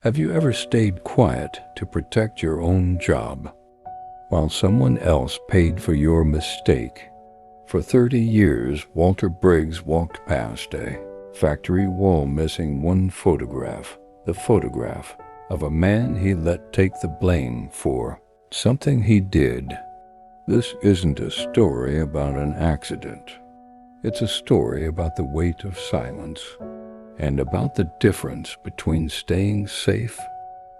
Have you ever stayed quiet to protect your own job while someone else paid for your mistake? For 30 years, Walter Briggs walked past a factory wall missing one photograph, the photograph of a man he let take the blame for something he did. This isn't a story about an accident. It's a story about the weight of silence and about the difference between staying safe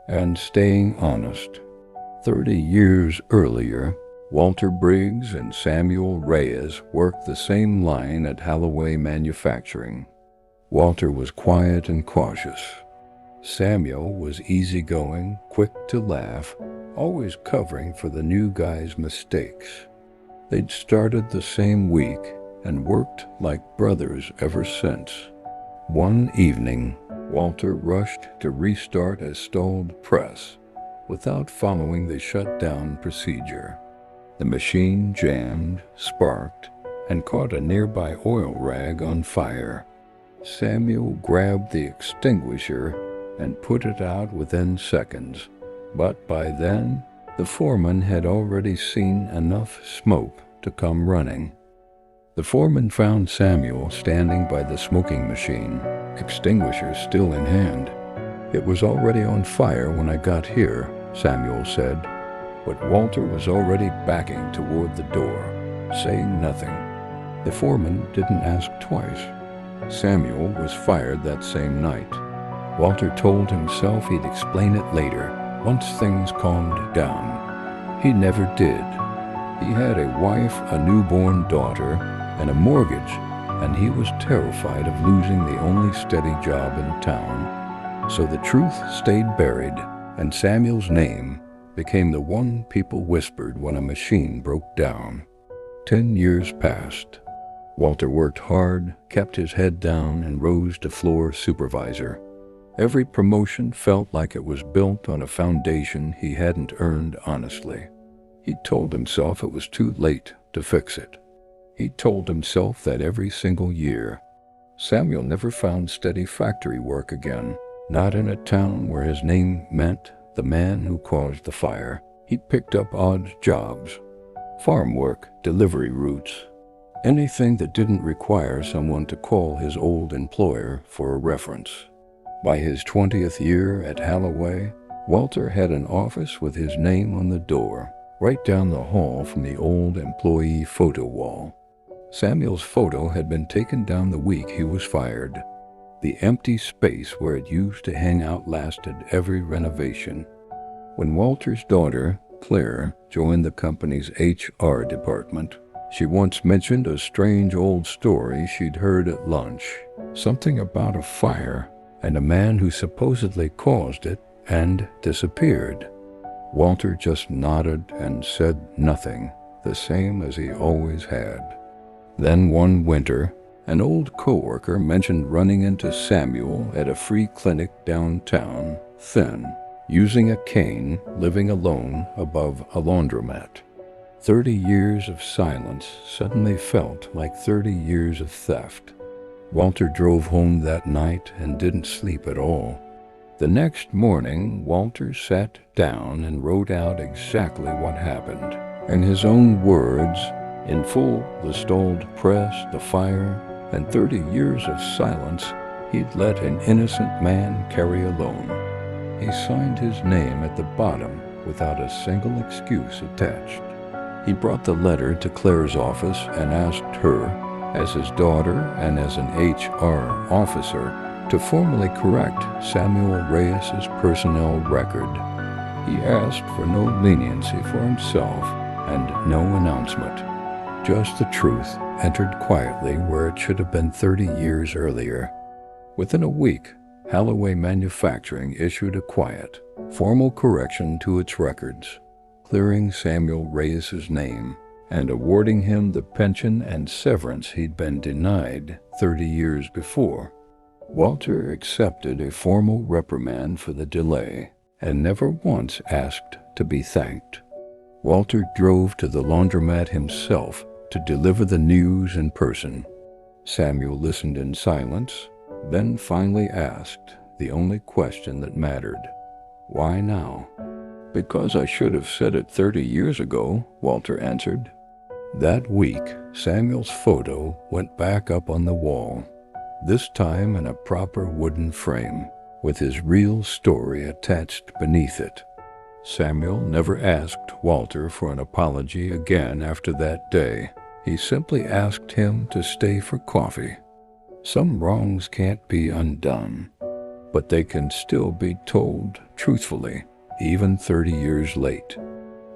and staying honest. 30 years earlier, Walter Briggs and Samuel Reyes worked the same line at Holloway Manufacturing. Walter was quiet and cautious. Samuel was easygoing, quick to laugh, always covering for the new guy's mistakes. They'd started the same week and worked like brothers ever since. One evening, Walter rushed to restart a stalled press without following the shutdown procedure. The machine jammed, sparked, and caught a nearby oil rag on fire. Samuel grabbed the extinguisher and put it out within seconds, but by then, the foreman had already seen enough smoke to come running. The foreman found Samuel standing by the smoking machine, extinguisher still in hand. "It was already on fire when I got here," Samuel said, but Walter was already backing toward the door, saying nothing. The foreman didn't ask twice. Samuel was fired that same night. Walter told himself he'd explain it later, once things calmed down. He never did. He had a wife, a newborn daughter, and a mortgage, and he was terrified of losing the only steady job in town. So the truth stayed buried, and Samuel's name became the one people whispered when a machine broke down. 10 years passed. Walter worked hard, kept his head down, and rose to floor supervisor. Every promotion felt like it was built on a foundation he hadn't earned honestly. He told himself it was too late to fix it. He told himself that every single year. Samuel never found steady factory work again, not in a town where his name meant the man who caused the fire. He picked up odd jobs, farm work, delivery routes, anything that didn't require someone to call his old employer for a reference. By his 20th year at Holloway, Walter had an office with his name on the door, right down the hall from the old employee photo wall. Samuel's photo had been taken down the week he was fired. The empty space where it used to hang out lasted every renovation. When Walter's daughter, Claire, joined the company's HR department, she once mentioned a strange old story she'd heard at lunch. Something about a fire and a man who supposedly caused it and disappeared. Walter just nodded and said nothing, the same as he always had. Then one winter, an old coworker mentioned running into Samuel at a free clinic downtown, thin, using a cane, living alone above a laundromat. 30 years of silence suddenly felt like 30 years of theft. Walter drove home that night and didn't sleep at all. The next morning, Walter sat down and wrote out exactly what happened. In his own words, in full, the stalled press, the fire, and 30 years of silence he'd let an innocent man carry alone. He signed his name at the bottom without a single excuse attached. He brought the letter to Claire's office and asked her, as his daughter and as an HR officer, to formally correct Samuel Reyes' personnel record. He asked for no leniency for himself and no announcement. Just the truth entered quietly where it should have been 30 years earlier. Within a week, Holloway Manufacturing issued a quiet, formal correction to its records, clearing Samuel Reyes' name and awarding him the pension and severance he'd been denied 30 years before. Walter accepted a formal reprimand for the delay and never once asked to be thanked. Walter drove to the laundromat himself to deliver the news in person. Samuel listened in silence, then finally asked, the only question that mattered. Why now? Because I should have said it 30 years ago, Walter answered. That week, Samuel's photo went back up on the wall, this time in a proper wooden frame, with his real story attached beneath it. Samuel never asked Walter for an apology again after that day. He simply asked him to stay for coffee. Some wrongs can't be undone, but they can still be told truthfully, even 30 years late.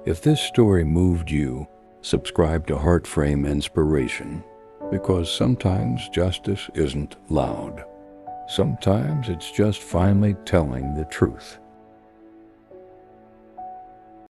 If this story moved you, subscribe to Heartframe Inspiration, because sometimes justice isn't loud. Sometimes it's just finally telling the truth.